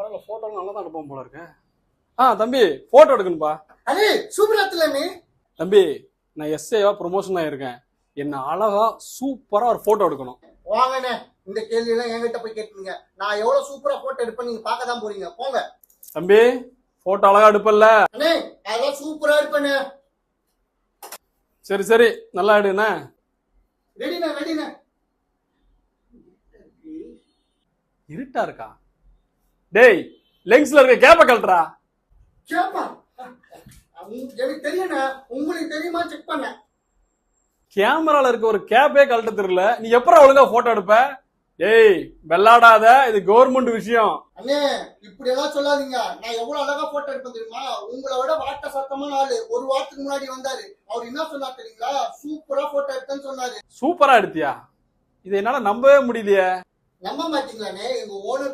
பரவாயில்ல, போட்டோ நல்லா தான் எடுப்போம் போல இருக்கு. தம்பி போட்டோ எடுக்கணும்பா. அடே சூப்பராத்துல நீ. தம்பி நான் எஸ்ஏவா ப்ரொமோஷன் ஆயிருக்கேன். என்ன அழகா சூப்பரா ஒரு போட்டோ எடுக்கணும். வாங்கண்ணே, இந்த கேள்வி எல்லாம் என்கிட்ட போய் கேட்பீங்க. நான் எவ்வளவு சூப்பரா போட்டோ எடுப்பேன் நீங்க பார்க்க தான் போறீங்க. போங்க தம்பி, போட்டோ அழகா எடுப்பல்ல? அண்ணே அதெல்லாம் சூப்பரா எடுப்பேண்ணே. சரி சரி, நல்லா எடுண்ணே. ரெடிண்ணே ரெடிண்ணே. இருட்டா இருக்கா? டேய், லென்ஸ்ல இருக்க கேப்ப கழட்டுறா. கேப்பா எனக்கு தெரியண்ணே, உங்களுக்கு தெரியுமா செக் பண்ண. கேமரால இருக்க ஒரு கேப்பே கழட்ட தெரியல, நீ எப்பறம் ஒழுங்கா போட்டோ எடுப்ப? டேய் வெள்ளாடாத, இது கவர்மெண்ட் விஷயம். அண்ணே இப்படி எல்லாம் சொல்லாதீங்க. நான் எவ்வளவு அழகா போட்டோ எடுப்பேன் தெரியுமா? உங்களை விட வாட்ட சத்தமான ஆளு ஒரு வாரத்துக்கு முன்னாடி வந்தாரு. அவர் என்ன சொன்னார் தெரியுங்களா? சூப்பரா போட்டோ எடுத்தேன்னு சொன்னாரு. சூப்பரா எடுத்தியா? இதை என்னால நம்பவே முடியலையே. நம்ப மாட்டீங்களாண்ணே? எங்க ஓனர்